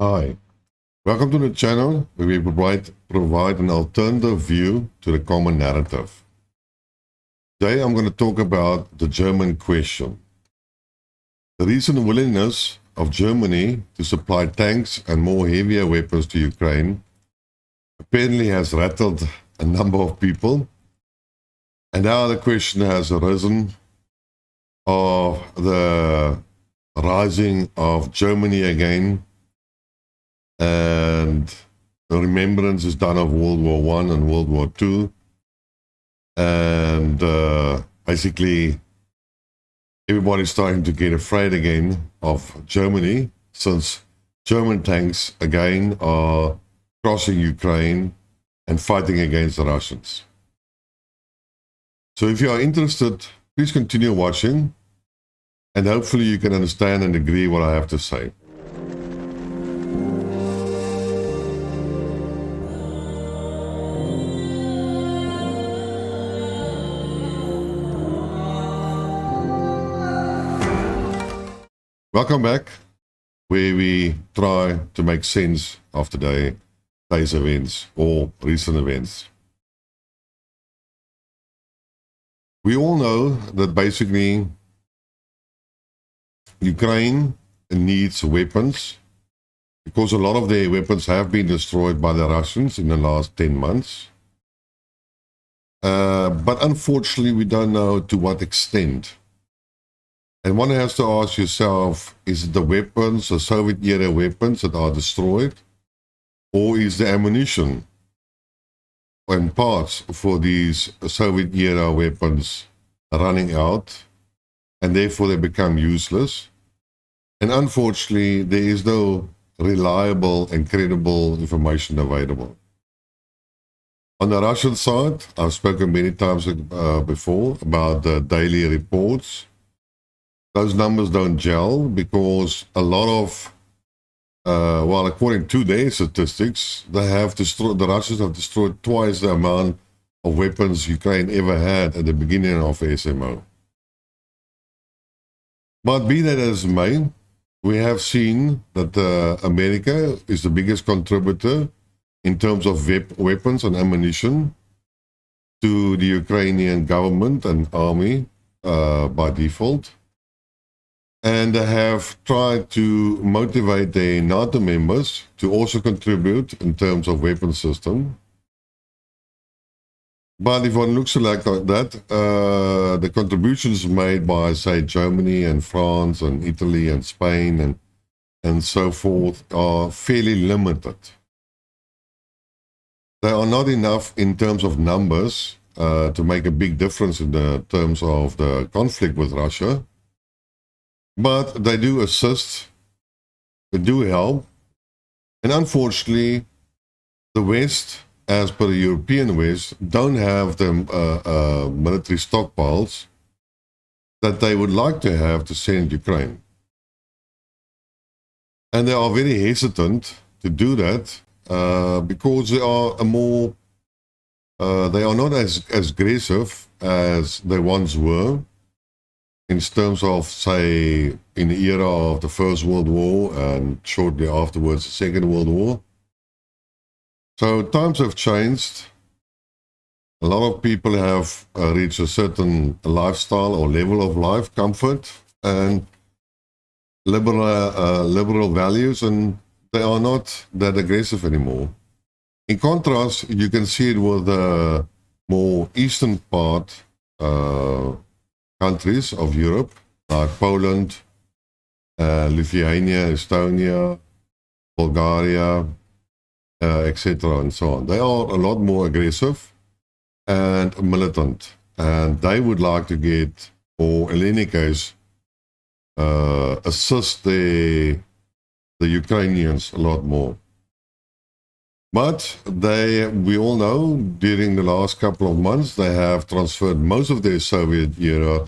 Hi, welcome to the channel where we provide an alternative view to the common narrative. Today I'm going to talk about the German question. The recent willingness of Germany to supply tanks and more heavier weapons to Ukraine apparently has rattled a number of people, and now the question has arisen of the rising of Germany again, and the remembrance is done of World War I and World War II, and basically everybody's starting to get afraid again of Germany, since German tanks again are crossing Ukraine and fighting against the Russians. So if you are interested, please continue watching, and hopefully you can understand and agree what I have to say. Welcome back, where we try to make sense of today's events or recent events. We all know that basically Ukraine needs weapons because a lot of their weapons have been destroyed by the Russians in the last 10 months. But unfortunately, we don't know to what extent. And one has to ask yourself, is it the weapons, the Soviet-era weapons that are destroyed? Or is the ammunition and parts for these Soviet-era weapons running out, and therefore they become useless? And unfortunately, there is no reliable and credible information available. On the Russian side, I've spoken many times before about the daily reports. Those numbers don't gel because a lot of, according to their statistics, the Russians have destroyed twice the amount of weapons Ukraine ever had at the beginning of SMO. But be that as it may, we have seen that America is the biggest contributor in terms of weapons and ammunition to the Ukrainian government and army by default. And they have tried to motivate their NATO members to also contribute in terms of weapon system. But if one looks like that, the contributions made by, say, Germany and France and Italy and Spain and so forth are fairly limited. They are not enough in terms of numbers to make a big difference in the terms of the conflict with Russia. But they do assist, they do help, and unfortunately, the West, as per the European West, don't have the military stockpiles that they would like to have to send Ukraine. And they are very hesitant to do that because they are they are not as aggressive as they once were, in terms of, say, in the era of the First World War and shortly afterwards the Second World War. So times have changed. A lot of people have reached a certain lifestyle or level of life, comfort and liberal values, and they are not that aggressive anymore. In contrast, you can see it with the more eastern part countries of Europe, like Poland, Lithuania, Estonia, Bulgaria, etc. and so on. They are a lot more aggressive and militant, and they would like to get, or in any case, assist the Ukrainians a lot more. But we all know, during the last couple of months, they have transferred most of their Soviet-era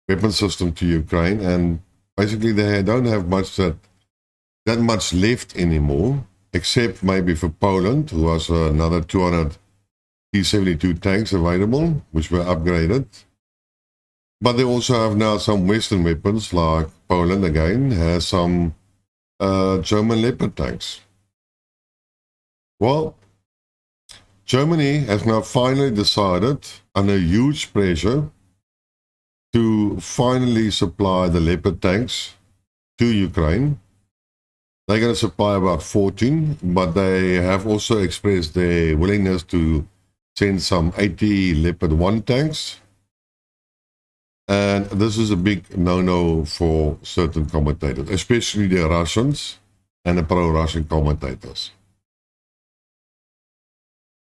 weapon system to Ukraine, and basically they don't have that much left anymore, except maybe for Poland, who has another 200 T-72 tanks available, which were upgraded. But they also have now some Western weapons, like Poland again has some German Leopard tanks? Well, Germany has now finally decided, under huge pressure, to finally supply the Leopard tanks to Ukraine. They're going to supply about 14, but they have also expressed their willingness to send some 80 Leopard 1 tanks. And this is a big no-no for certain commentators, especially the Russians and the pro-Russian commentators.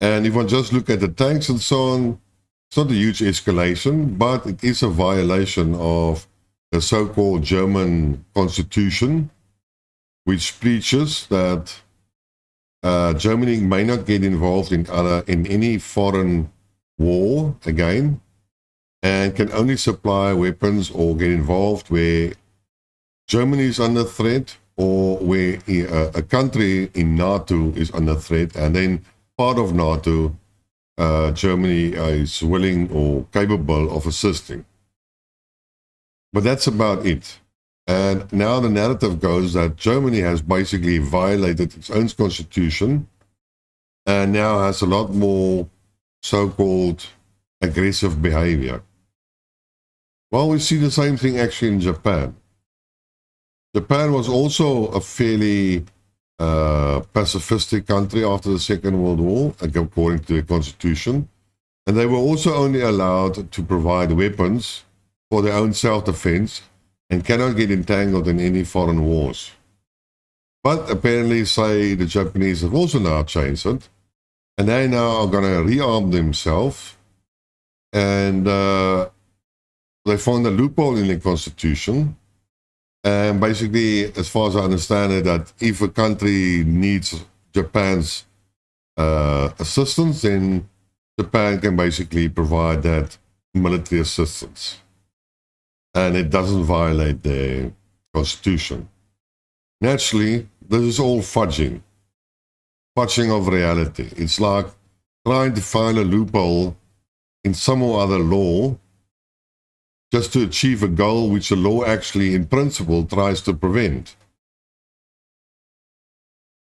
And if I just look at the tanks and so on, it's not a huge escalation, but it is a violation of the so-called German constitution, which preaches that Germany may not get involved in any foreign war again, and can only supply weapons or get involved where Germany is under threat or where a country in NATO is under threat, and then part of NATO, Germany is willing or capable of assisting. But that's about it. And now the narrative goes that Germany has basically violated its own constitution and now has a lot more so-called aggressive behavior. Well, we see the same thing actually in Japan. Japan was also a fairly pacifistic country after the Second World War, according to the constitution. And they were also only allowed to provide weapons for their own self-defense and cannot get entangled in any foreign wars. But apparently, say, the Japanese have also now changed it, and they now are going to rearm themselves, and they found a loophole in the constitution. And basically, as far as I understand it, that if a country needs Japan's assistance, then Japan can basically provide that military assistance. And it doesn't violate the constitution. Naturally, this is all fudging of reality. It's like trying to find a loophole in some or other law just to achieve a goal which the law actually, in principle, tries to prevent.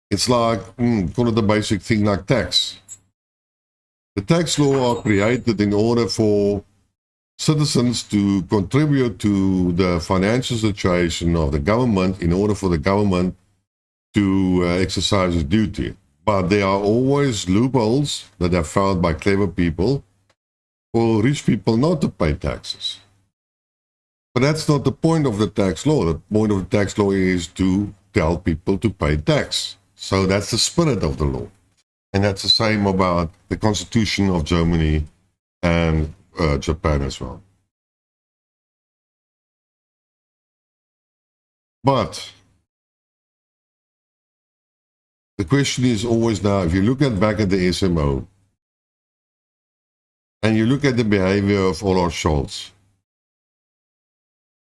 It's like, call it the basic thing like tax. The tax law are created in order for citizens to contribute to the financial situation of the government in order for the government to exercise its duty. But there are always loopholes that are found by clever people for rich people not to pay taxes. But that's not the point of the tax law. The point of the tax law is to tell people to pay tax. So that's the spirit of the law. And that's the same about the constitution of Germany and Japan as well. But the question is always now, if you look back at the SMO and you look at the behavior of Olaf Scholz,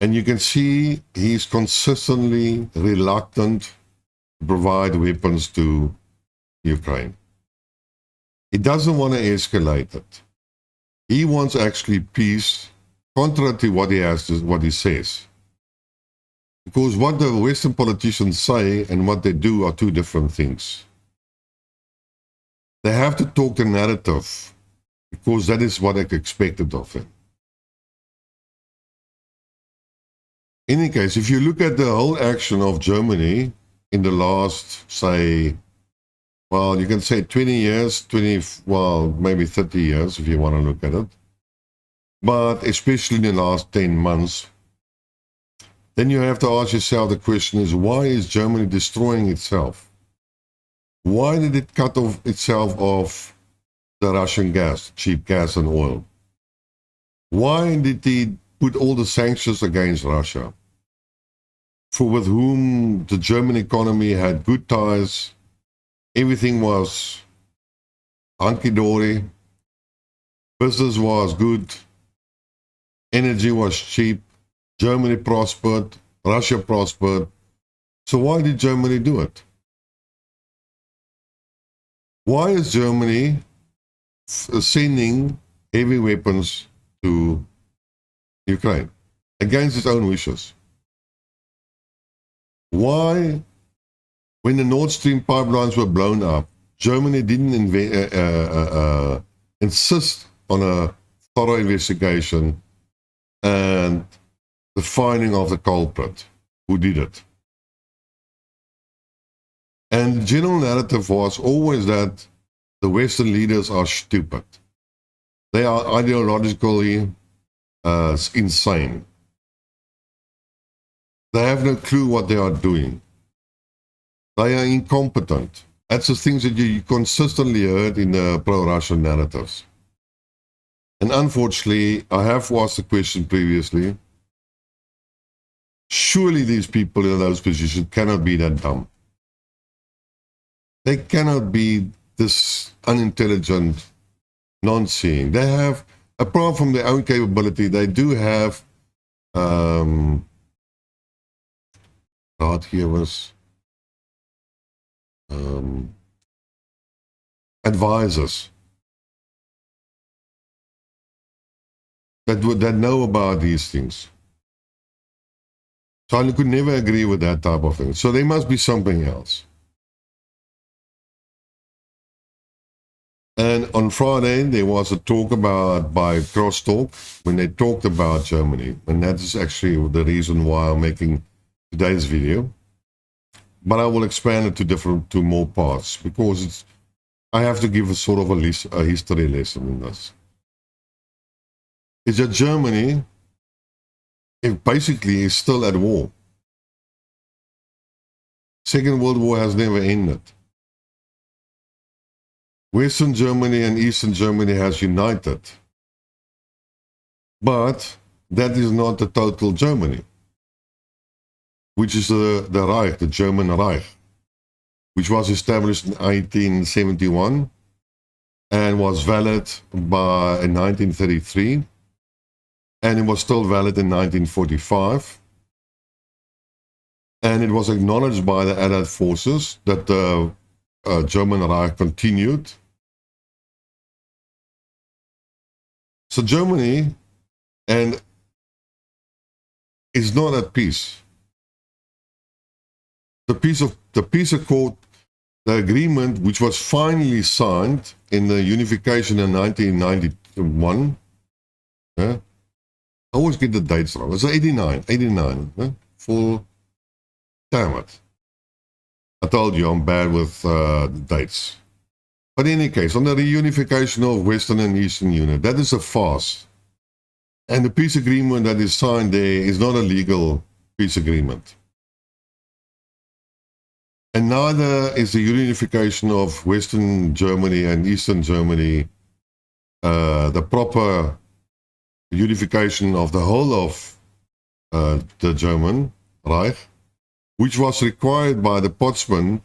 and you can see he's consistently reluctant to provide weapons to Ukraine. He doesn't want to escalate it. He wants actually peace, contrary to what he says. Because what the Western politicians say and what they do are two different things. They have to talk the narrative, because that is what I expected of them. In any case, if you look at the whole action of Germany in the last, say, well, you can say 20 years, maybe 30 years if you want to look at it, but especially in the last 10 months, then you have to ask yourself the question is, why is Germany destroying itself? Why did it cut off itself off the Russian gas, cheap gas and oil? Why did he put all the sanctions against Russia, with whom the German economy had good ties? Everything was hunky-dory, business was good, energy was cheap, Germany prospered, Russia prospered. So why did Germany do it? Why is Germany sending heavy weapons to Ukraine against its own wishes? Why When the Nord Stream pipelines were blown up, Germany didn't insist on a thorough investigation and the finding of the culprit who did it. And the general narrative was always that the Western leaders are stupid. They are ideologically insane. They have no clue what they are doing. They are incompetent. That's the things that you consistently heard in the pro-Russian narratives. And unfortunately, I have asked the question previously, surely these people in those positions cannot be that dumb. They cannot be this unintelligent, non-seeing. They have, apart from their own capability, they do have, here was, advisors that know about these things. So I could never agree with that type of thing. So there must be something else. And on Friday, there was a talk by Crosstalk when they talked about Germany. And that is actually the reason why I'm making today's video. But I will expand it to more parts because I have to give a sort of a history lesson in this. Is that Germany, basically, is still at war. Second World War has never ended. Western Germany and Eastern Germany has united. But that is not the total Germany, which is the Reich, the German Reich, which was established in 1871 and was valid in 1933, and it was still valid in 1945. And it was acknowledged by the Allied forces that the German Reich continued. So Germany is not at peace. The peace accord, the agreement, which was finally signed in the unification in 1991. I always get the dates wrong. It's 89. Full. Damn it. I told you I'm bad with dates. But in any case, on the reunification of Western and Eastern Union, that is a farce. And the peace agreement that is signed there is not a legal peace agreement. And neither is the unification of Western Germany and Eastern Germany the proper unification of the whole of the German Reich, which was required by the Potsdam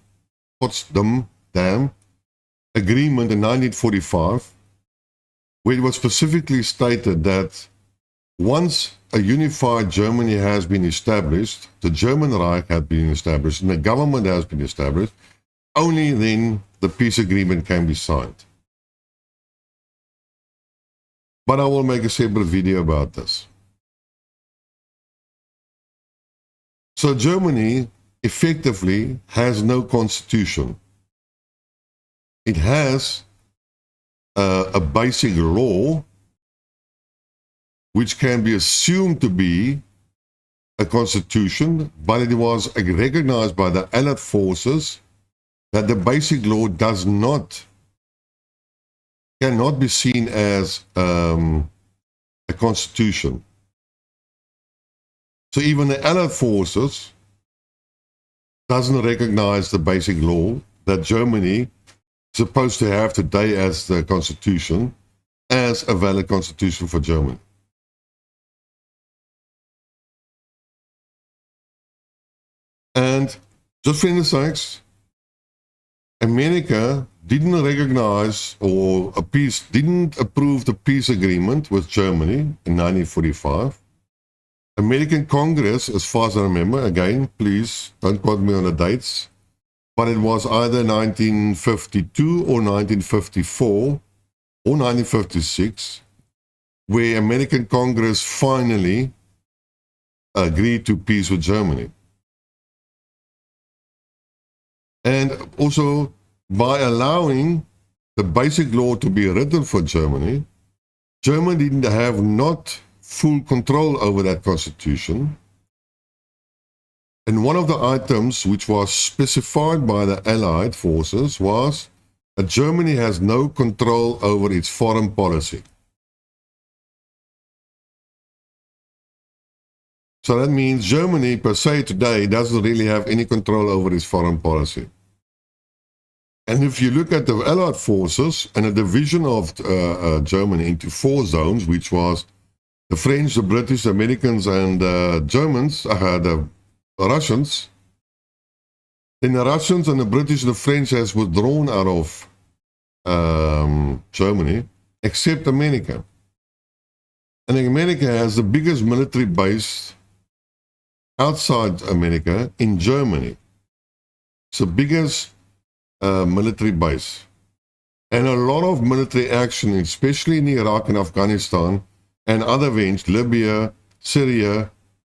Agreement in 1945, where it was specifically stated that once a unified Germany has been established, the German Reich has been established, and the government has been established, only then the peace agreement can be signed. But I will make a separate video about this. So Germany effectively has no constitution. It has a basic law which can be assumed to be a constitution, but it was recognized by the Allied forces that the basic law cannot be seen as a constitution. So even the Allied forces doesn't recognize the basic law that Germany is supposed to have today as the constitution, as a valid constitution for Germany. And just for instance sakes, America didn't recognize didn't approve the peace agreement with Germany in 1945. American Congress, as far as I remember, again, please don't quote me on the dates, but it was either 1952 or 1954 or 1956, where American Congress finally agreed to peace with Germany. And also, by allowing the basic law to be written for Germany, Germany didn't have not full control over that constitution. And one of the items which was specified by the Allied forces was that Germany has no control over its foreign policy. So that means Germany per se today doesn't really have any control over its foreign policy. And if you look at the Allied forces and a division of Germany into 4 zones, which was the French, the British, the Americans, and the Germans, the Russians, then the Russians and the British and the French has withdrawn out of Germany, except America. And America has the biggest military base outside America in Germany. It's the biggest military base. And a lot of military action, especially in Iraq and Afghanistan and other events, Libya, Syria,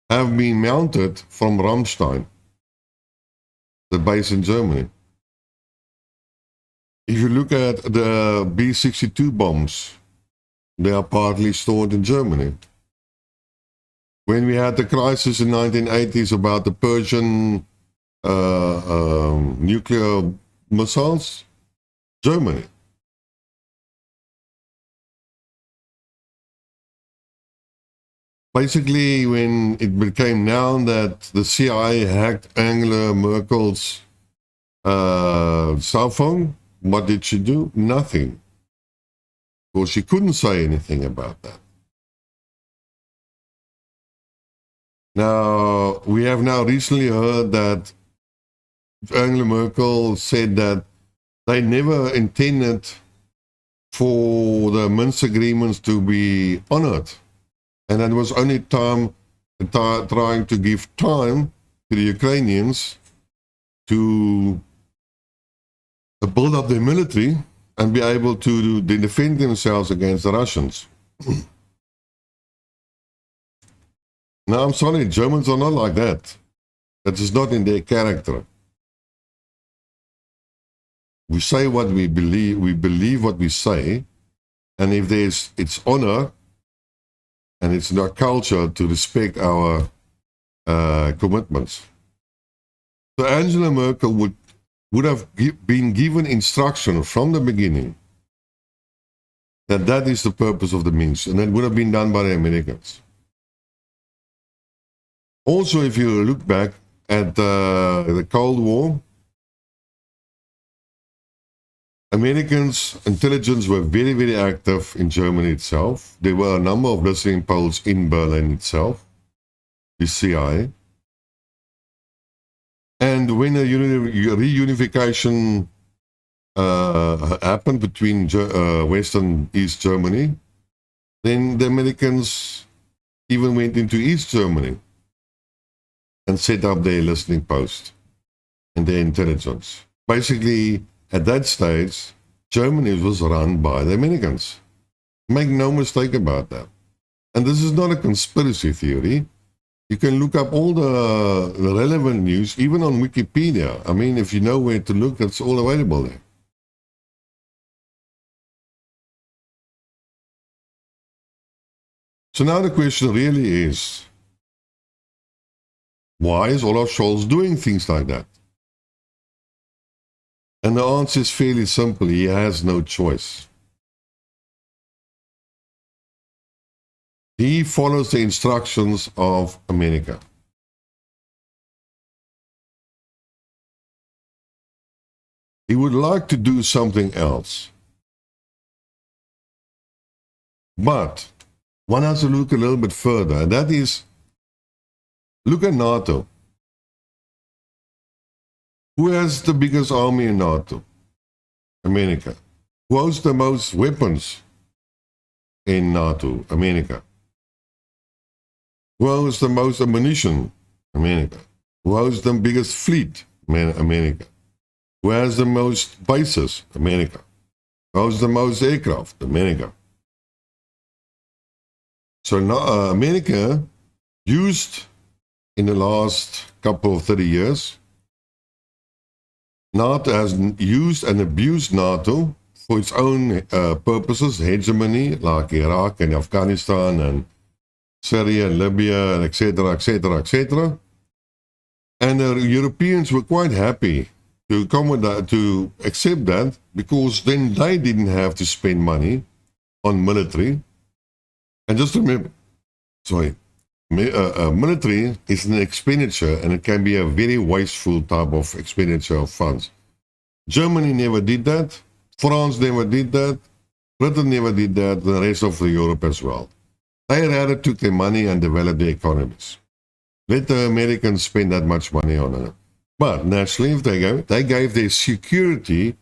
have been mounted from Ramstein, the base in Germany. If you look at the B-62 bombs, they are partly stored in Germany. When we had the crisis in the 1980s about the Persian nuclear missiles, Germany. Basically, when it became known that the CIA hacked Angela Merkel's cell phone, what did she do? Nothing. Because she couldn't say anything about that. Now, we have now recently heard that Angela Merkel said that they never intended for the Minsk agreements to be honored. And that was only trying to give time to the Ukrainians to build up their military and be able to defend themselves against the Russians. Now, I'm sorry, Germans are not like that. That is not in their character. We say what we believe what we say, and if it's honor, and it's in our culture to respect our commitments. So Angela Merkel would have been given instruction from the beginning that is the purpose of the Minsk, and that would have been done by the Americans. Also, if you look back at the Cold War, Americans' intelligence were very, very active in Germany itself. There were a number of listening posts in Berlin itself, the CIA. And when a reunification happened between West and East Germany, then the Americans even went into East Germany and set up their listening post and their intelligence. Basically, at that stage, Germany was run by the Americans. Make no mistake about that. And this is not a conspiracy theory. You can look up all the relevant news, even on Wikipedia. I mean, if you know where to look, it's all available there. So now the question really is, why is Olaf Scholz doing things like that? And the answer is fairly simple. He has no choice. He follows the instructions of America. He would like to do something else. But one has to look a little bit further, and that is, look at NATO. Who has the biggest army in NATO? America. Who owns the most weapons in NATO? America. Who owns the most ammunition? America. Who owns the biggest fleet? America. Who has the most bases? America. Who owns the most aircraft? America. So now, America used in the last couple of 30 years NATO has used and abused NATO for its own purposes, hegemony, like Iraq and Afghanistan and Syria and Libya, and etc., etc., etc. And the Europeans were quite happy to to accept that, because then they didn't have to spend money on military. And just remember, military is an expenditure, and it can be a very wasteful type of expenditure of funds. Germany never did that. France never did that. Britain never did that. The rest of Europe as well. They rather took their money and developed their economies. Let the Americans spend that much money on it. But naturally, if they gave their security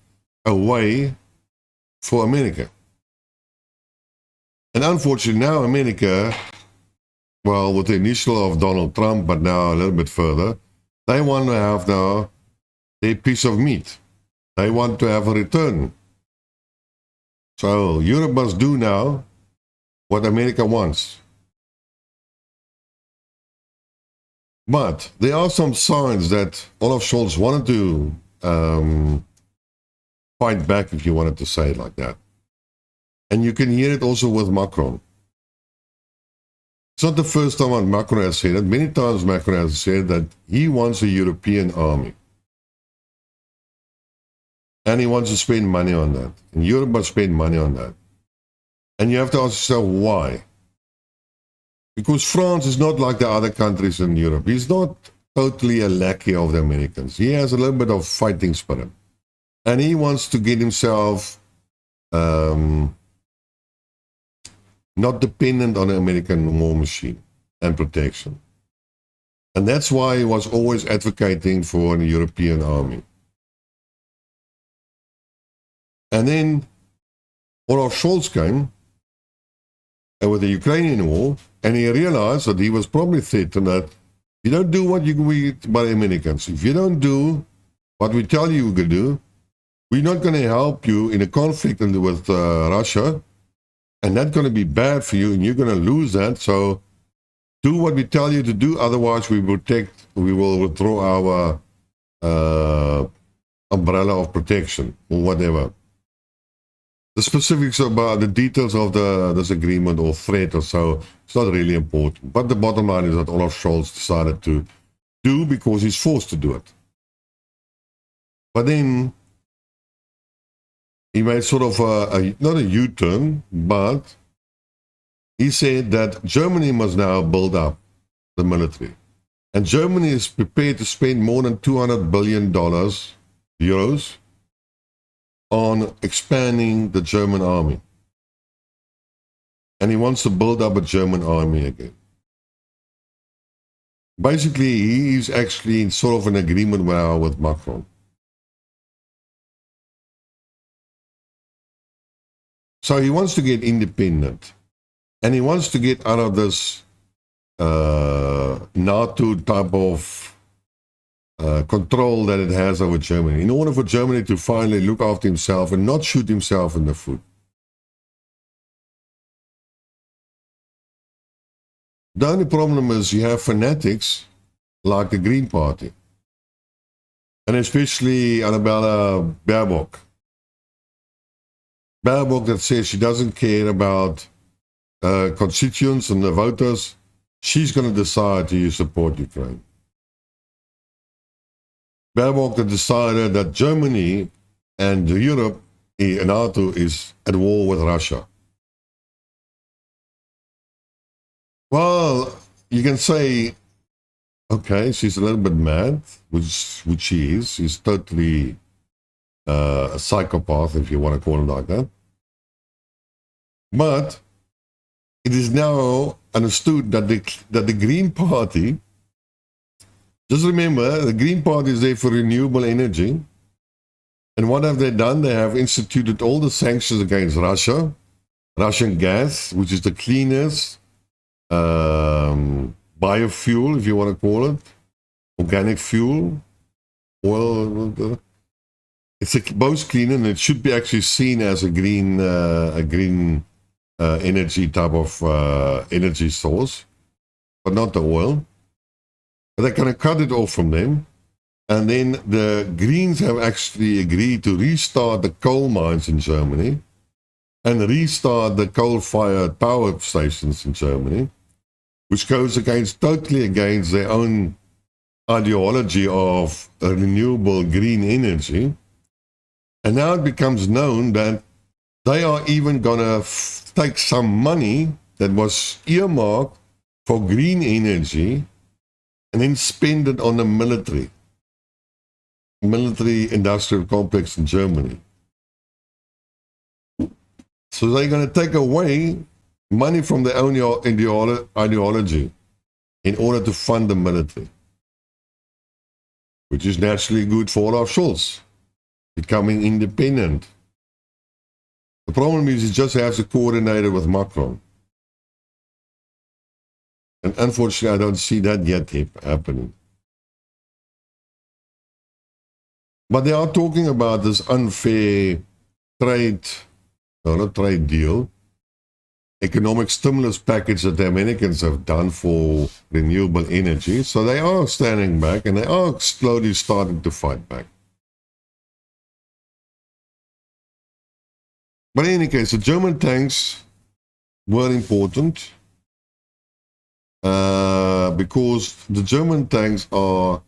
away for America. And unfortunately, now America, well, with the initial of Donald Trump, but now a little bit further, they want to have now a piece of meat. They want to have a return. So Europe must do now what America wants. But there are some signs that Olaf Scholz wanted to fight back, if you wanted to say it like that. And you can hear it also with Macron. It's not the first time that Macron has said it. Many times Macron has said that he wants a European army. And he wants to spend money on that. And Europe must spend money on that. And you have to ask yourself why. Because France is not like the other countries in Europe. He's not totally a lackey of the Americans. He has a little bit of fighting spirit. And he wants to get himself not dependent on the American war machine and protection. And that's why he was always advocating for a European army. And then Olaf Scholz came with the Ukrainian war, and he realized that he was probably threatened that you don't do what you by the Americans. If you don't do what we tell you to do, we're not going to help you in a conflict with Russia, and that's going to be bad for you, and you're going to lose that. So do what we tell you to do, otherwise we will withdraw our umbrella of protection or whatever. The specifics about the details of this agreement or threat or so, it's not really important. But the bottom line is that Olaf Scholz decided to do because he's forced to do it. But then he made sort of not a U-turn, but he said that Germany must now build up the military. And Germany is prepared to spend more than $200 billion, euros, on expanding the German army. And he wants to build up a German army again. Basically, he is actually in sort of an agreement now with Macron. So he wants to get independent. And he wants to get out of this NATO type of control that it has over Germany, in order for Germany to finally look after himself and not shoot himself in the foot. The only problem is you have fanatics like the Green Party, and especially Annabella Baerbock. Baerbock that says she doesn't care about constituents and the voters. She's going to decide to support Ukraine. Baerbock that decided that Germany and Europe, NATO, is at war with Russia. Well, you can say, okay, she's a little bit mad, which she is. She's totally a psychopath, if you want to call it like that. But it is now understood that the Green Party, just remember, the Green Party is there for renewable energy. And what have they done? They have instituted all the sanctions against Russia, Russian gas, which is the cleanest biofuel, if you want to call it, organic fuel. Well, it's the most clean, and it should be actually seen as a green energy type of energy source, but not the oil. But they're going to cut it off from them. And then the Greens have actually agreed to restart the coal mines in Germany and restart the coal-fired power stations in Germany, which goes totally against their own ideology of renewable green energy. And now it becomes known that they are even going to take some money that was earmarked for green energy and then spend it on the military industrial complex in Germany. So they're going to take away money from their own ideology in order to fund the military, which is naturally good for Olaf Scholz, becoming independent. The problem is he just has to coordinate it with Macron. And unfortunately, I don't see that yet happening. But they are talking about this unfair trade deal, economic stimulus package that the Americans have done for renewable energy. So they are standing back and they are slowly starting to fight back. But in any case, the German tanks were important because the German tanks are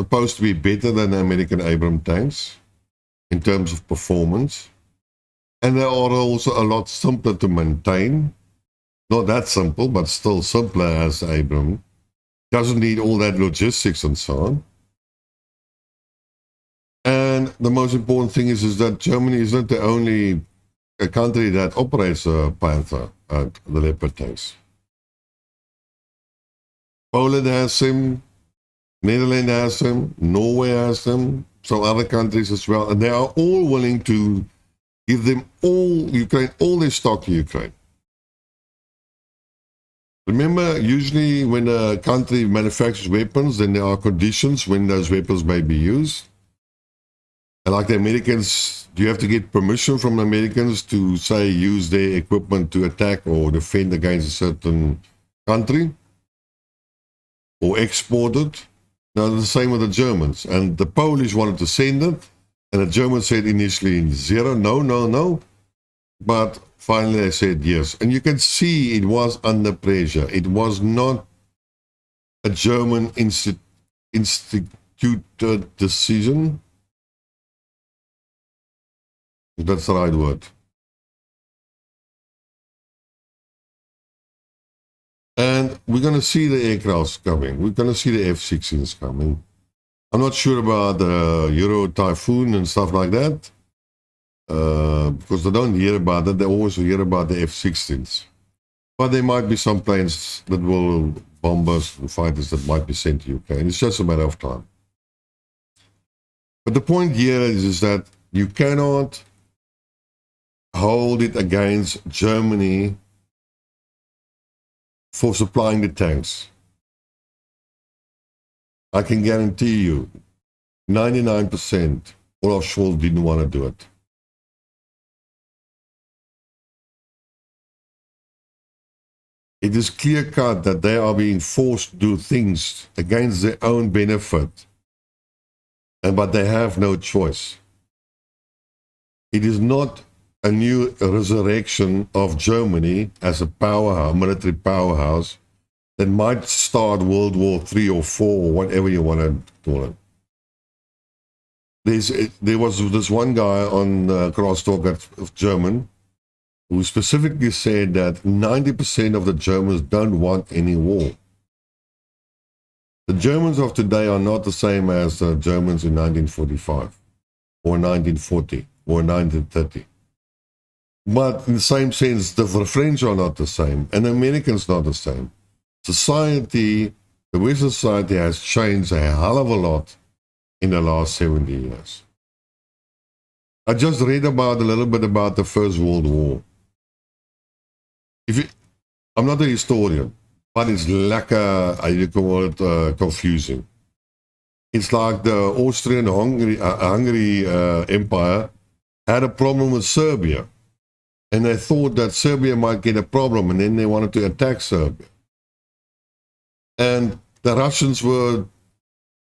supposed to be better than the American Abrams tanks in terms of performance. And they are also a lot simpler to maintain. Not that simple, but still simpler as Abrams. Doesn't need all that logistics and so on. And the most important thing is that Germany is not the only country that operates a Panther, the Leopard tanks. Poland has them, Netherlands has them, Norway has them, some other countries as well. And they are all willing to give them all their stock to Ukraine. Remember, usually when a country manufactures weapons, then there are conditions when those weapons may be used. And like the Americans, you have to get permission from the Americans to, say, use their equipment to attack or defend against a certain country or export it. Now, the same with the Germans. And the Polish wanted to send it, and the Germans said initially zero, no. But finally they said yes. And you can see it was under pressure. It was not a German instituted decision. If that's the right word. And we're going to see the aircrafts coming. We're going to see the F-16s coming. I'm not sure about the Euro Typhoon and stuff like that. Because they don't hear about it. They always hear about the F-16s. But there might be some planes that will bomb us and fighters that might be sent to UK. And it's just a matter of time. But the point here is that you cannot hold it against Germany for supplying the tanks. I can guarantee you, 99% Olaf Scholz didn't want to do it. It is clear cut that they are being forced to do things against their own benefit, but they have no choice. It is not a new resurrection of Germany as a powerhouse, military powerhouse, that might start World War III or IV or whatever you want to call it. There was this one guy on Crosstalk of German who specifically said that 90% of the Germans don't want any war. The Germans of today are not the same as the Germans in 1945 or 1940 or 1930. But in the same sense, the French are not the same, and the Americans not the same. Society, the Western society has changed a hell of a lot in the last 70 years. I just read a little bit about the First World War. I'm not a historian, but it's like you call it confusing. It's like the Austrian-Hungary Empire had a problem with Serbia. And they thought that Serbia might get a problem, and then they wanted to attack Serbia. And the Russians were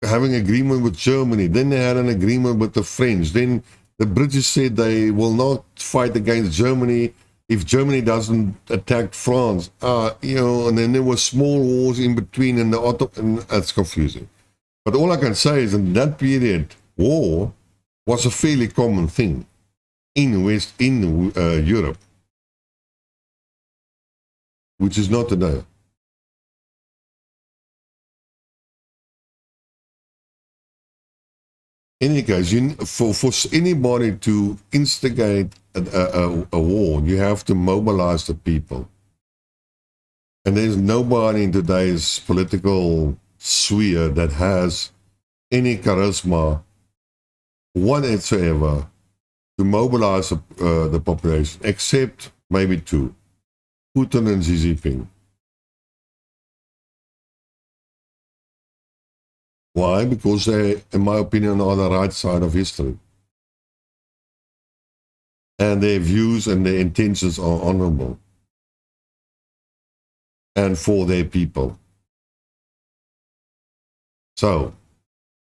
having agreement with Germany. Then they had an agreement with the French. Then the British said they will not fight against Germany if Germany doesn't attack France. And then there were small wars in between, and it's confusing. But all I can say is, in that period, war was a fairly common thing in Europe, which is not today. In any case, for anybody to instigate a war, you have to mobilize the people. And there's nobody in today's political sphere that has any charisma whatsoever to mobilize the population, except maybe two, Putin and Xi Jinping. Why? Because they, in my opinion, are on the right side of history. And their views and their intentions are honorable. And for their people. So,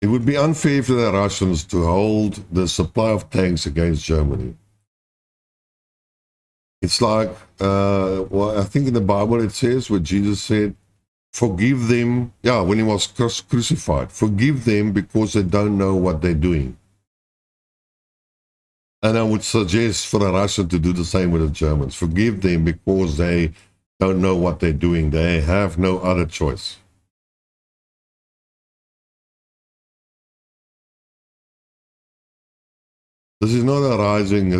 it would be unfair for the Russians to hold the supply of tanks against Germany. It's like, I think in the Bible it says, where Jesus said, forgive them, when he was crucified, forgive them because they don't know what they're doing. And I would suggest for the Russians to do the same with the Germans. Forgive them because they don't know what they're doing. They have no other choice. This is not a rising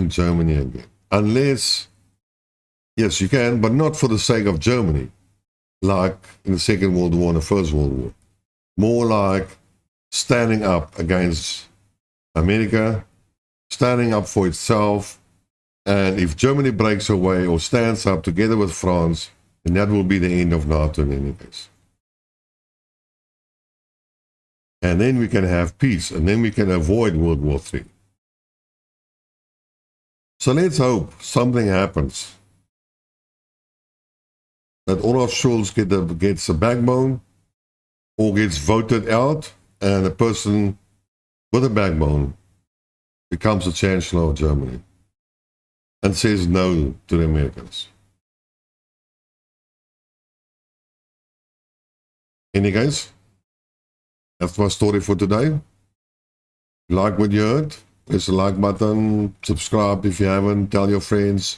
Germany again. Unless, yes, you can, but not for the sake of Germany, like in the Second World War and the First World War. More like standing up against America, standing up for itself, and if Germany breaks away or stands up together with France, then that will be the end of NATO in any case. And then we can have peace, and then we can avoid World War III. So let's hope something happens. That Olaf Scholz gets a backbone, or gets voted out, and a person with a backbone becomes the Chancellor of Germany and says no to the Americans. Any case, that's my story for today. Like what you heard, press the like button, subscribe if you haven't, tell your friends.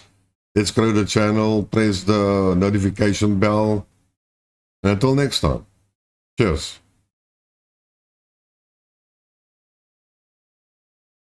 Let's grow the channel, press the notification bell. And until next time, cheers.